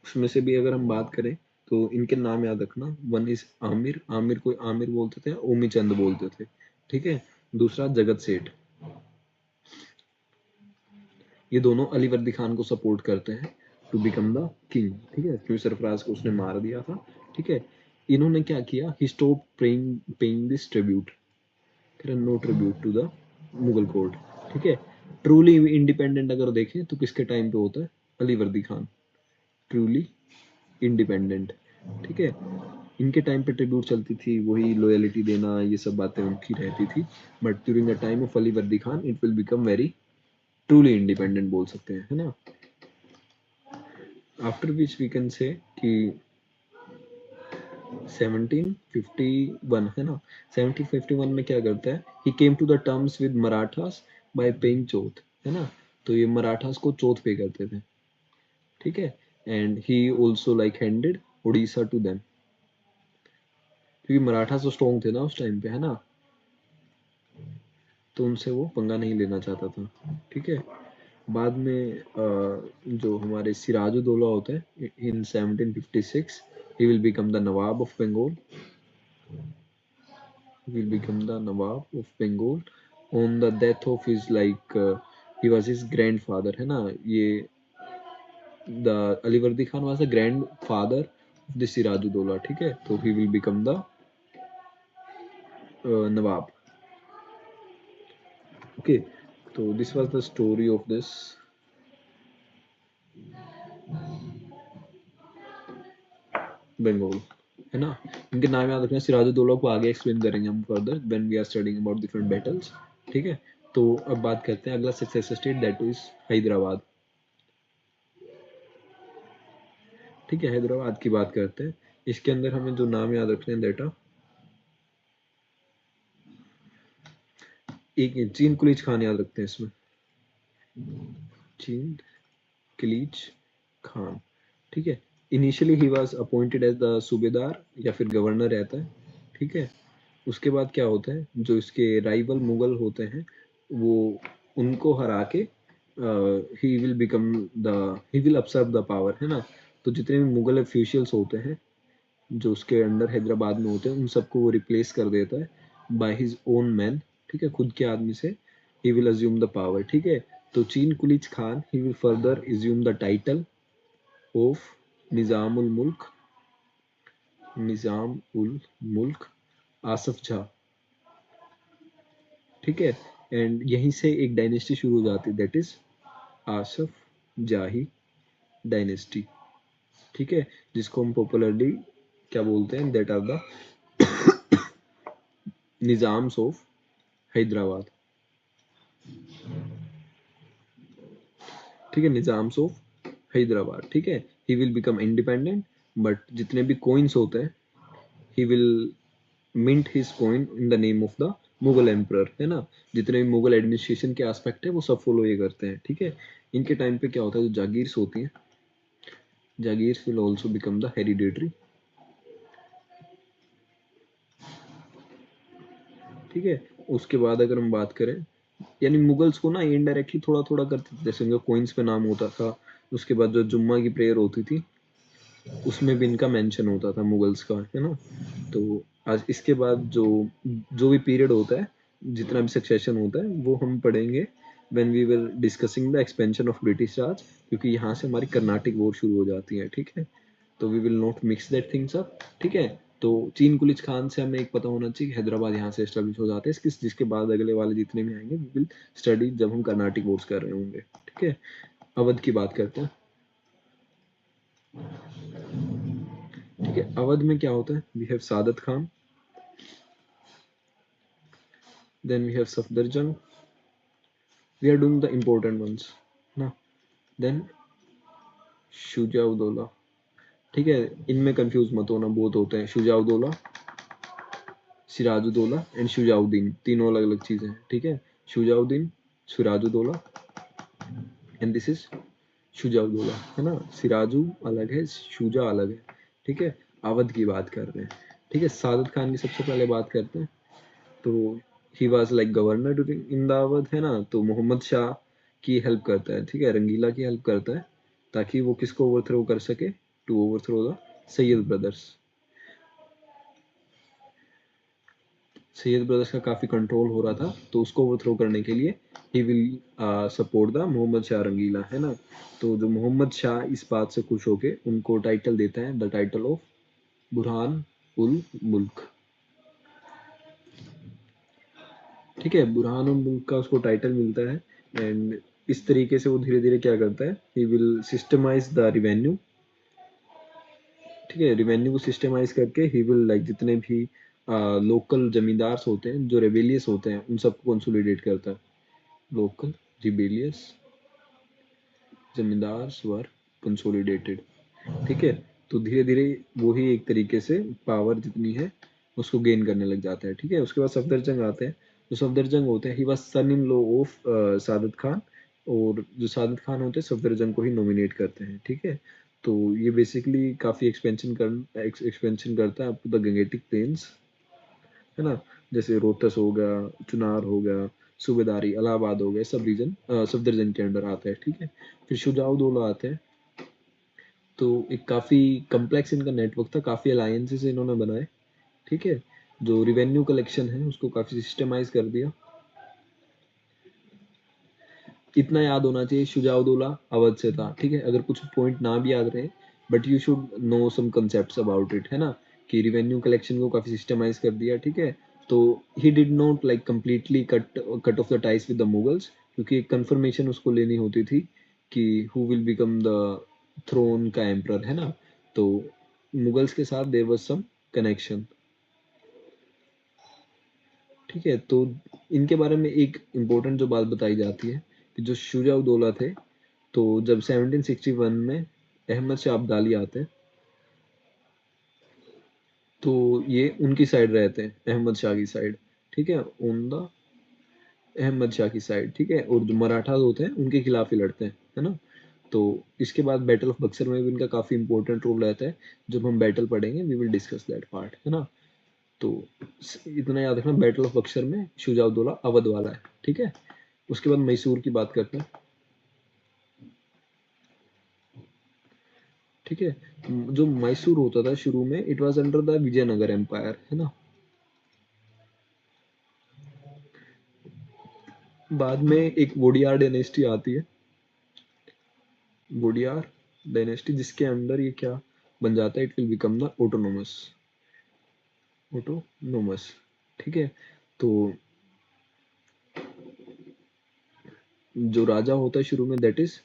उसमें से भी अगर हम बात करें तो इनके नाम याद रखना। वन इज आमिर, आमिर को आमिर बोलते थे, ओमी चंद बोलते थे। ठीक है, दूसरा जगत सेठ, ये दोनों अली वर्दी खान को सपोर्ट करते हैं टू बिकम द किंग। ठीक है, क्योंकि सरफराज को उसने मार दिया था। ठीक है, इन्होंने क्या किया, he stop paying this tribute, no tribute to the Mughal court. ठीक है, ट्रूली इंडिपेंडेंट अगर देखें तो किसके टाइम पे होता है, अली वर्दी खान, ट्रूली इंडिपेंडेंट। ठीक है, इनके टाइम पे ट्रिब्यूट चलती थी, वही लॉयलिटी देना, ये सब बातें उनकी रहती थी। But during the time of Ali Vardi Khan it will become very truly independent बोल सकते हैं, है ना। After which we can say कि 1751, है ना, 1751 में क्या करता है, he came to the terms with Marathas by paying chauth, है ना। तो ये मराठास को चौथ पे करते थे। ठीक है, and he also like handed Orissa to them, क्योंकि मराठा तो स्ट्रॉन्ग थे ना उस टाइम पे, है ना, तो उनसे वो पंगा नहीं लेना चाहता था। ठीक है, बाद में जो हमारे सिराजुद्दौला होते हैं इन 1756, he will become the Nawab of Bengal, will become the Nawab of Bengal on the death of his like he was his grand father, है ना, ये the Alivardi Khan was the grand father of the Sirajuddaulah, ठीक है, तो he will become the nawab. Okay, तो this was the story of this Bengal, है ना। इनके नाम याद रखना, सिराजुद्दौला को आगे एक्सप्लेन करेंगे हम further when we are studying about different battles, ठीक है। तो अब बात करते हैं अगला successor state, that is Hyderabad, ठीक है। हैदराबाद की बात करते हैं। इसके अंदर हमें जो नाम याद रखने हैं डेटा, एक चीन कुलीज खान याद रखते हैं इसमें, चीन कुलीज खान, ठीक है। Initially he was appointed as the subedar या फिर गवर्नर रहता है, ठीक है। उसके बाद क्या होता है, जो इसके राइवल मुगल होते हैं वो उनको हरा के he will become the he will अपसर्व द पावर, है ना। तो जितने भी मुगल ऑफिशियल्स होते हैं जो उसके अंडर हैदराबाद में होते हैं उन सबको वो रिप्लेस कर देता है बाय हिज ओन मैन, ठीक है, खुद के आदमी से। He will assume the power, ठीक है। तो Chin Qilich Khan he will further assume the title of Nizam ul Mulk, Nizam ul मुल्क आसफ झा, ठीक है। एंड यहीं से एक डायनेस्टी शुरू हो जाती है, दैट इज आसफ जाही डायनेस्टी, ठीक है, जिसको हम पॉपुलरली क्या बोलते हैं, that are the Nizams of Hyderabad, ठीक है, निजाम्स ऑफ हैदराबाद, ठीक है। He will become independent, but जितने भी कोइंस होते हैं he will mint his coin in the name of the Mughal emperor, है ना। जितने भी मुगल एडमिनिस्ट्रेशन के एस्पेक्ट है वो सब फॉलो ये करते हैं, ठीक है। इनके टाइम पे क्या होता है, जो जागीर्स होती हैं, jagirs will also become the hereditary, ठीक है। उसके बाद अगर हम बात करें, यानी मुगल्स को ना इनडायरेक्टली थोड़ा थोड़ा करते थे, जैसे उनका कोइंस पे नाम होता था, उसके बाद जो जुम्मा की प्रेयर होती थी उसमें भी इनका मेंशन होता था मुगल्स का, है ना। तो आज इसके बाद जो जो भी पीरियड होता है, जितना भी सक्सेशन होता है वो हम पढ़ेंगे when we will discussing the expansion of British Raj, क्योंकि यहाँ से हमारी कर्नाटिक वॉर शुरू हो जाती है, ठीक है। तो we will not mix that things up, ठीक है। तो चीन कुलिच खान से हमें एक पता होना चाहिए कि हैदराबाद यहाँ से एस्टेब्लिश हो जाते हैं, जिसके बाद अगले वाले जितने भी आएंगे वी विल स्टडी जब हम कर्नाटिक वॉर्स कर रहे होंगे, ठीक है। अवध की बात करते हैं, ठीक है। अवध में क्या होता है, we have Saadat Khan, then we have Safdarjung, we are doing the important ones ना, then शुजाउद्दौला, ठीक है। इनमें कंफ्यूज मत होना, बहुत होते हैं, शुजाउद्दौला, सिराजुद्दौला एंड शुजाउद्दीन, तीनों अलग अलग चीजें हैं, ठीक है। Shujauddin, Sirajuddaulah and this is Shujauddaulah, है ना। सिराजू अलग है, शुजा अलग है, ठीक है। अवध की बात कर रहे हैं, ठीक है। सादत खान की सबसे पहले बात करते हैं। तो he was like governor during in दावत, है ना। तो मोहम्मद शाह की हेल्प करता है, ठीक है, रंगीला की हेल्प करता है ताकि वो किसको ओवरथ्रो कर सके, to overthrow the Sayyid brothers. Sayyid brothers का काफी कंट्रोल हो रहा था, तो उसको ओवरथ्रो करने के लिए he will support the Mohammad Shah Rangeela, है ना। तो जो मोहम्मद शाह इस बात से खुश होके उनको टाइटल देता है, द टाइटल ऑफ बुरहान उल मुल्क, ठीक है। बुरहान उल मुल्क का उसको टाइटल मिलता है। एंड इस तरीके से वो धीरे धीरे क्या करता है, he will systemise the revenue, ठीक है। रिवेन्यू को सिस्टमाइज करके ही विल लाइक जितने भी लोकल जमींदार होते हैं जो रेबेलियस होते हैं उन सबको कंसोलिडेट करता है। लोकल रिबेलियस जमींदार वर कंसोलिडेटेड, ठीक है। तो धीरे धीरे वो ही एक तरीके से पावर जितनी है उसको गेन करने लग जाता है, ठीक है। उसके बाद सफदरजंग आते हैं। जो सफदरजंग होते हैं, he was son in law of Saadat Khan, और जो सादत खान होते हैं सफदरजंग को ही नॉमिनेट करते हैं, ठीक है। तो ये बेसिकली काफी एक्सपेंशन करता है up to the Gangetic plains, है ना। जैसे रोहतस हो गया, चुनार हो गया, सूबेदारी इलाहाबाद हो गया, सब रीजन सफदरजंग के अंडर आता है, ठीक है। फिर शुजाउद्दौला आते हैं। तो एक काफी कम्प्लेक्स इनका नेटवर्क था, काफी अलायंसेस इन्होंने बनाए, ठीक है। जो रिवेन्यू कलेक्शन है उसको काफी सिस्टमाइज कर दिया। इतना याद होना चाहिए, शुजाउद्दौला अवध से था, ठीक है। अगर कुछ पॉइंट ना भी याद रहे, but you should know some concepts about it, है ना, कि रिवेन्यू कलेक्शन को काफी सिस्टमाइज कर दिया, ठीक है। तो he did not like completely cut off the ties with the Mughals, क्योंकि एक कंफर्मेशन उसको लेनी होती थी कि who will become the throne का एम्परर, है ना। तो मुगल्स के साथ देयर वाज सम कनेक्शन, ठीक है। तो इनके बारे में एक इम्पोर्टेंट जो बात बताई जाती है कि जो शुजा-उद-दौला थे, तो जब 1761 में अहमद शाह अब्दाली आते हैं, तो ये उनकी साइड रहते हैं, अहमद शाह की साइड, ठीक है, ऑन द अहमद शाह की साइड, ठीक है। और जो मराठा होते हैं उनके खिलाफ ही लड़ते हैं, है ना। तो इसके बाद बैटल ऑफ बक्सर में भी इनका काफी इंपॉर्टेंट रोल रहता है। जब हम बैटल पढ़ेंगे we will discuss that part, है ना। तो इतना याद रखना, बैटल ऑफ बक्सर में शुजा-उद-दौला अवध वाला है, ठीक है। उसके बाद मैसूर की बात करते हैं, ठीक है। जो मैसूर होता था शुरू में, it was under the Vijayanagara empire, है ना। बाद में एक वोडियार डायनेस्टी आती है, वोडियार डायनेस्टी, जिसके अंडर ये क्या बन जाता है, it will become the autonomous, autonomous, ठीक है। तो जो राजा होता है शुरू में, दैट इज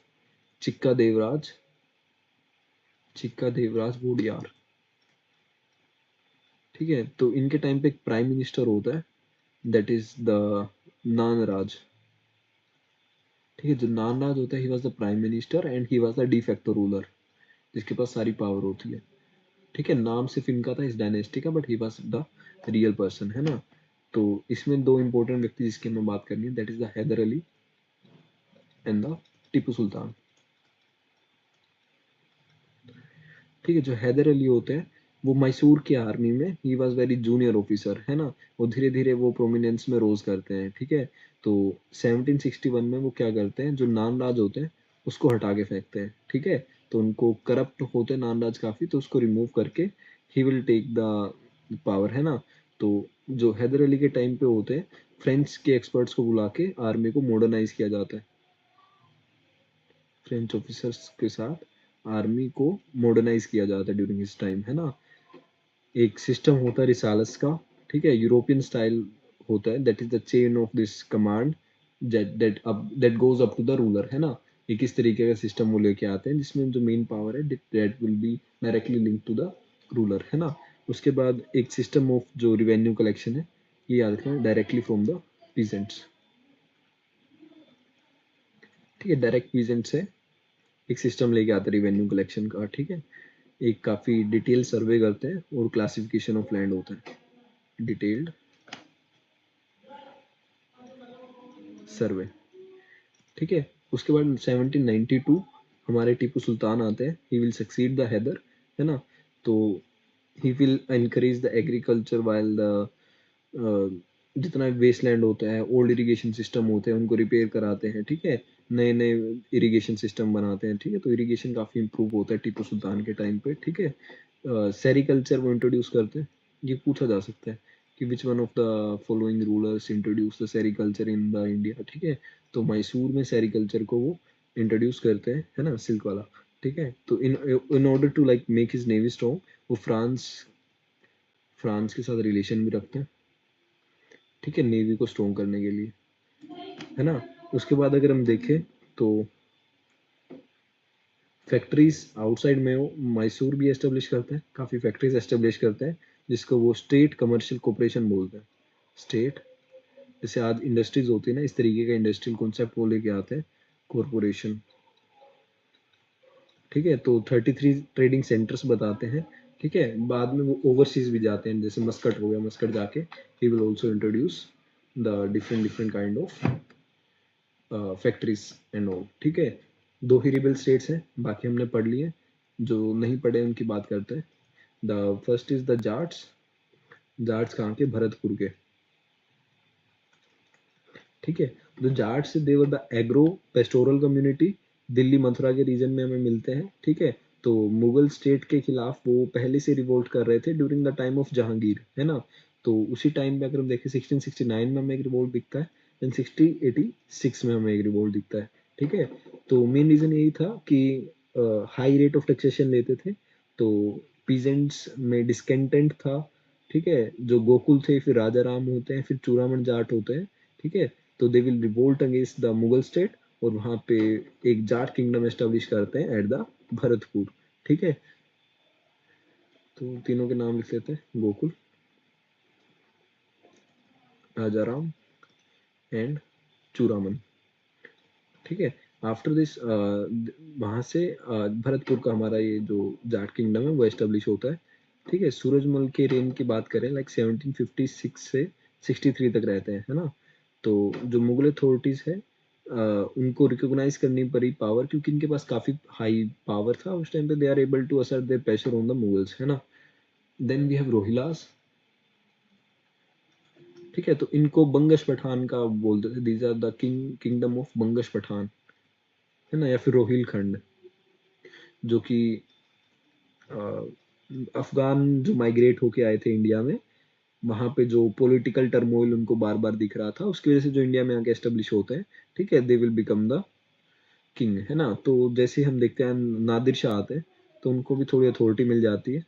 चिक्का देवराज, चिक्का देवराज वोडियार, ठीक है। तो इनके टाइम पे एक प्राइम मिनिस्टर होता है, दैट इज द नान राज, ठीक है। जो नान राज होता है, ही was the prime minister and he was the de facto ruler, जिसके पास सारी पावर होती है, ठीक है। नाम सिर्फ इनका था इस डायनेस्टी का, but he was the real person, है ना। तो इसमें दो इंपॉर्टेंट व्यक्ति जिसकी हमें बात करनी है, that is the Hyder Ali and the Tipu Sultan, ठीक है। जो हैदर अली होते हैं, वो मैसूर की आर्मी में he was very junior officer, है ना। वो धीरे धीरे वो प्रोमिनेंस में रोज करते हैं, ठीक है। तो 1761 में वो क्या करते हैं, जो नान राज होते हैं उसको हटा के फेंकते हैं, ठीक है। तो उनको करप्ट होते हैं नान राज काफी, तो उसको रिमूव करके he will take the power, है ना। तो जो हैदर अली के टाइम पे होते हैं, फ्रेंच के एक्सपर्ट्स को बुला के आर्मी को मॉडर्नाइज किया जाता है, फ्रेंच ऑफिसर्स के साथ आर्मी को मॉडर्नाइज किया जाता है ड्यूरिंग हिस टाइम, है ना। एक सिस्टम होता है रिसालस का, ठीक है, यूरोपियन स्टाइल होता है, that is the chain of this command, that goes up to the ruler, है ना। ये किस तरीके का सिस्टम वो लेके आते हैं, जिसमें जो मेन पावर है that will be directly link to the ruler, है ना। उसके बाद एक सिस्टम ऑफ जो रिवेन्यू कलेक्शन है, ये याद रखना, डायरेक्टली फ्रॉम द पीजेंट्स, ठीक है। डायरेक्ट पीजेंट से एक सिस्टम लेके आते हैं रिवेन्यू कलेक्शन का, ठीक है। एक काफी डिटेल सर्वे करते हैं और क्लासिफिकेशन ऑफ लैंड होता है, डिटेल्ड सर्वे, ठीक है। उसके बाद 1792 हमारे टीपू सुल्तान आते हैं, he will succeed the Haidar, है ना। तो he will encourage the agriculture while the जितना वेस्ट लैंड होता है, ओल्ड इरिगेशन सिस्टम होते हैं, उनको रिपेयर कराते हैं, ठीक है। नए नए इरिगेशन सिस्टम बनाते हैं, ठीक है। तो इरिगेशन काफी इंप्रूव होता है टीपू सुल्तान के टाइम पे, ठीक है। सेरिकल्चर वो इंट्रोड्यूस करते हैं, ये पूछा जा सकता है कि which one of the following rulers introduce the sericulture in the India, ठीक है। तो मैसूर में सेरिकल्चर को वो इंट्रोड्यूस करते हैं, है ना, सिल्क वाला, ठीक है। तो in in order to like make his navy strong, वो फ्रांस फ्रांस के साथ रिलेशन भी रखते हैं, ठीक है, नेवी को स्ट्रॉन्ग करने के लिए, है ना। उसके बाद अगर हम देखें, तो फैक्ट्रीज आउटसाइड में वो मैसूर भी एस्टेब्लिश करते हैं, काफ़ी फैक्ट्रीज एस्टेब्लिश करते हैं, जिसको वो स्टेट कमर्शियल कॉरपोरेशन बोलते हैं, स्टेट, जैसे आज इंडस्ट्रीज होती है ना, इस तरीके का इंडस्ट्रियल कॉन्सेप्ट वो लेके आते हैं, कॉरपोरेशन, ठीक है। तो 33 ट्रेडिंग सेंटर्स बताते हैं, ठीक है। बाद में वो ओवरसीज भी जाते हैं, जैसे मस्कट हो गया, मस्कट जाके he will also introduce the different different kind of factories and all, ठीक है। दो ही रिबल स्टेट्स हैं, बाकी हमने पढ़ लिए, जो नहीं पढ़े उनकी बात करते हैं। The first is the Jats, Jats कहाँ के, भरतपुर के, ठीक है। जो Jats they were the agro pastoral community, Delhi Mathura के रीजन में हमें मिलते हैं, ठीक है। तो मुगल स्टेट के खिलाफ वो पहले से रिवोल्ट कर रहे थे during the time of Jahangir, है ना। तो उसी टाइम पे अगर हम देखें 1669 में हमें एक रिवोल्ट दिखता है, देन 1686 में हमें एक रिवोल्ट दिखता है, ठीक है। तो मेन रीजन यही था कि हाई रेट ऑफ टैक्सेशन लेते थे, तो पीजेंट्स में डिस्कंटेंट था। ठीक है, जो गोकुल थे, फिर राजा राम होते हैं, फिर चूड़ामण जाट होते हैं। ठीक है, तो they will revolt against the Mughal state, और वहां पे एक जाट किंगडम एस्टेब्लिश करते हैं एट द भरतपुर। ठीक है, तो तीनों के नाम लिख लेते हैं, गोकुल, राजा राम एंड चूड़ामन। ठीक है, आफ्टर दिस वहां से भरतपुर का हमारा ये जो जाट किंगडम है वो एस्टेब्लिश होता है। ठीक है, सूरजमल के रेन की बात करें, लाइक 1756 से 63 तक रहते हैं, है ना। तो जो मुगल अथॉरिटीज है, उनको रिकॉग्नाइज करनी पड़ी पावर, क्योंकि इनके पास काफी हाई पावर था उस टाइम पे, they are able to assert their pressure on the Mughals, है ना। Then we have Rohillas. ठीक है, तो इनको बंगश पठान का बोलते थे, these are the kingdom of Bangash Pathan, है ना, या फिर रोहिलखंड, जो कि अफगान जो माइग्रेट होके आए थे इंडिया में, वहां पे जो पॉलिटिकल टर्मोइल उनको बार बार दिख रहा था, उसकी वजह से जो इंडिया में आके एस्टेब्लिश होते हैं, ठीक है, they will become the king, है ना। तो जैसे हम देखते हैं नादिर शाह आते हैं, तो उनको भी थोड़ी अथॉरिटी मिल जाती है।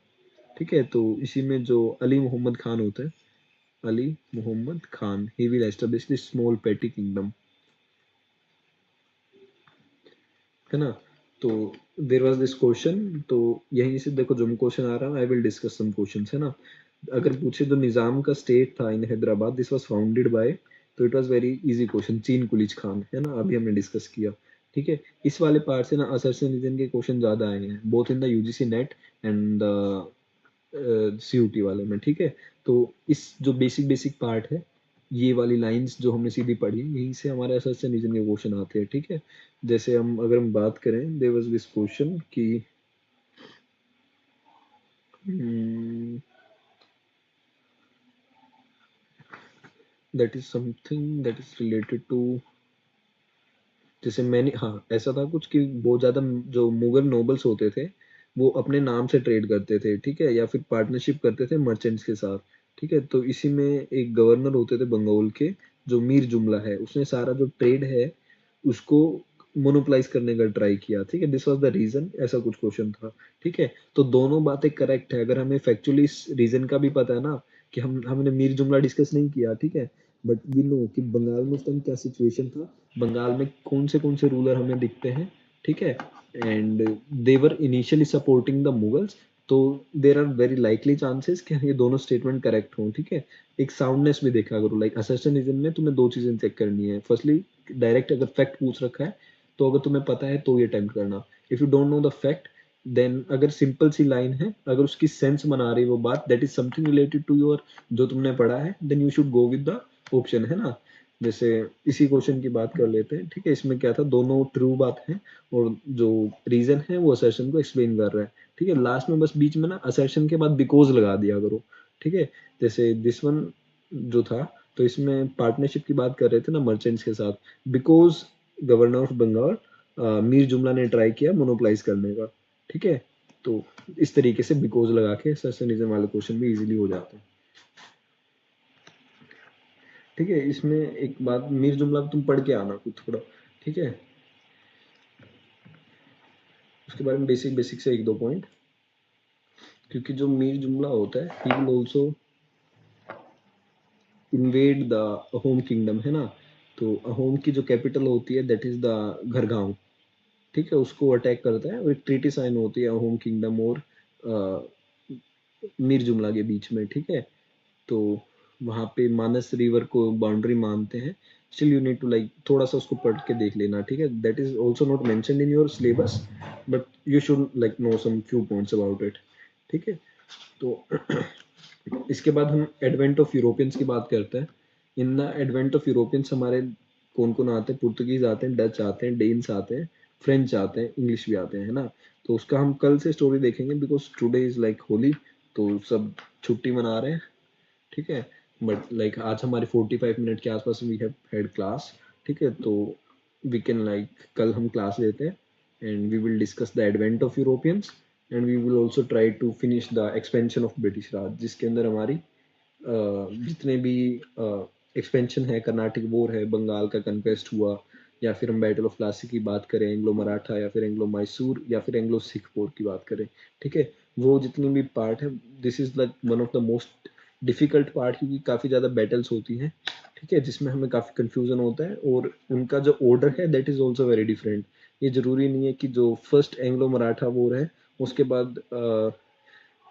ठीक है, तो इसी में जो अली मोहम्मद खान होते हैं, Ali Mohammad Khan, he will establish this small petty kingdom, है ना। तो देर वॉज दिस क्वेश्चन, तो यहीं से देखो जो क्वेश्चन आ रहा है, I will discuss some questions, है ना। अगर पूछे जो निजाम का स्टेट था in Hyderabad, this was founded by, तो it was very easy question, Chin Qilich Khan, है ना, अभी हमने डिस्कस किया। ठीक है, इस वाले पार्ट से ना असरसन रीजन के क्वेश्चन ज्यादा आए हैं, both in the UGC NET and CUET वाले में। ठीक है, तो इस जो बेसिक बेसिक पार्ट है, ये वाली लाइंस जो हमने सीधी पढ़ी, यहीं से हमारे असरसन रीजन के क्वेश्चन आते हैं। ठीक है, जैसे हम अगर हम बात करें, देयर वाज दिस क्वेश्चन कि that is something that is related to, जैसे मैंने, हाँ ऐसा था कुछ कि बहुत ज्यादा जो मुगल नोबल्स होते थे, वो अपने नाम से ट्रेड करते थे, ठीक है, या फिर पार्टनरशिप करते थे मर्चेंट्स के साथ। ठीक है, तो इसी में एक गवर्नर होते थे बंगाल के, जो मीर जुमला है, उसने सारा जो ट्रेड है उसको मोनोपलाइज करने का ट्राई किया। ठीक है, दिस वाज द रीजन, ऐसा कुछ क्वेश्चन था। ठीक है, तो दोनों बातें करेक्ट है, अगर हमें फैक्चुअली इस रीजन का भी पता है ना, कि हमने मीर जुमला डिस्कस नहीं किया, ठीक है, बट वी नो कि बंगाल में उस टाइम क्या सिचुएशन था, बंगाल में कौन से रूलर हमें दिखते हैं। ठीक है, and they were initially supporting the Mughals, तो there are very likely chances कि ये दोनों स्टेटमेंट करेक्ट हों। ठीक है, एक साउंडनेस भी देखा करो, लाइक असर्शनिज्म में तुम्हें दो चीजें चेक करनी है, फर्स्टली डायरेक्ट अगर फैक्ट पूछ रखा है, तो अगर तुम्हें पता है तो ये अटेम्प्ट करना, if you don't know the fact, then अगर सिंपल सी लाइन है, अगर उसकी सेंस बना रही है वो बात, that is something related to your जो तुमने पढ़ा है, then you should go with the option, है ना। जैसे इसी क्वेश्चन की बात कर लेते हैं। ठीक है, इसमें क्या था, दोनों ट्रू बात है, और जो रीजन है वो असर्शन को एक्सप्लेन कर रहा है। ठीक है, लास्ट में बस बीच में ना असर्शन के बाद बिकॉज लगा दिया करो। ठीक है, जैसे दिस वन जो था, तो इसमें पार्टनरशिप की बात कर रहे थे ना मर्चेंट्स के साथ, because governor of Bengal Mir Jumla ने ट्राई किया मोनोपलाइज करने का। ठीक है, तो इस तरीके से बिकॉज लगा के असर्शनिज्म वाले क्वेश्चन भी इजीली हो जाते हैं। ठीक है, इसमें एक बात, मीर जुमला तुम पढ़ के आना कुछ थोड़ा। ठीक है, उसके बारे में बेसिक बेसिक से एक दो पॉइंट, क्योंकि जो मीर जुमला होता है, he will also invade the Ahom kingdom, है ना। तो अहोम की जो कैपिटल होती है, दैट इज द घरगांव। ठीक है, उसको अटैक करता है, और एक ट्रीटी साइन होती है अहोम किंगडम और मीर जुमला के बीच में। ठीक है, तो वहाँ पे मानस रिवर को बाउंड्री मानते हैं। Still you need to like थोड़ा सा उसको पढ़ के देख लेना। ठीक है, that is also not mentioned in your syllabus, but you should like know some few points about it. ठीक है, तो इसके बाद हम एडवेंट ऑफ यूरोपियंस की बात करते हैं। In the advent of Europeans हमारे कौन कौन आते हैं, पुर्तगीज आते हैं, डच आते हैं, डेन्स आते हैं, फ्रेंच आते हैं, इंग्लिश भी आते हैं, है ना। तो उसका हम कल से स्टोरी देखेंगे, because today is like holy, तो सब छुट्टी मना रहे हैं। ठीक है, बट लाइक आज हमारे 45 मिनट के आसपास वी हैव हैड क्लास। ठीक है, तो वी कैन लाइक कल हम क्लास लेते हैं, and we will discuss the advent of Europeans, and we will also try to finish the expansion of British Raj, जिसके अंदर हमारी जितने भी एक्सपेंशन है, कर्नाटिक वॉर है, बंगाल का कन्क्वेस्ट हुआ, या फिर हम बैटल ऑफ प्लासी की बात करें, एंग्लो मराठा या फिर एंग्लो मैसूर या फिर एंग्लो सिख वॉर की बात करें, ठीक है, वो जितनी भी पार्ट है, this is like one of the most difficult part, क्योंकि काफ़ी ज़्यादा बैटल्स होती हैं, ठीक है, जिसमें हमें काफ़ी कंफ्यूजन होता है, और उनका जो ऑर्डर है that is also very different. ये ज़रूरी नहीं है कि जो फर्स्ट एंग्लो मराठा वॉर है उसके बाद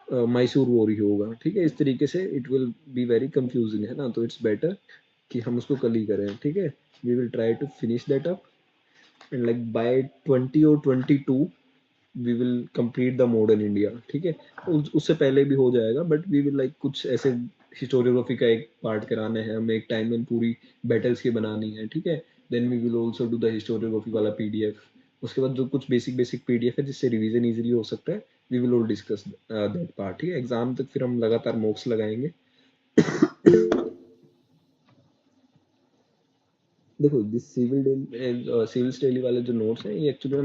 मैसूर वॉर ही होगा, ठीक है, इस तरीके से it will be very confusing, है ना, तो इट्स बेटर कि हम उसको कल ही करें, ठीक है। We will try to finish that up and like by 20 और 22 we will complete the modern India, ठीक है। उससे पहले भी हो जाएगा, बट वी विल लाइक कुछ ऐसे हिस्टोरियोग्राफी का एक पार्ट कराना है हमें, एक टाइम में पूरी बैटल्स की बनानी है, ठीक है। Then we will also do the historiography वाला पीडीएफ। उसके बाद जो कुछ बेसिक बेसिक पीडीएफ है जिससे रिवीजन इजीली हो सकता है, we will all discuss that part, ठीक है। एग्जाम तक फिर हम लगातार मॉक्स लगाएंगे। देखो, दिस सिविल स्टडी वाले जो नोट्स हैं, ये एक्चुअली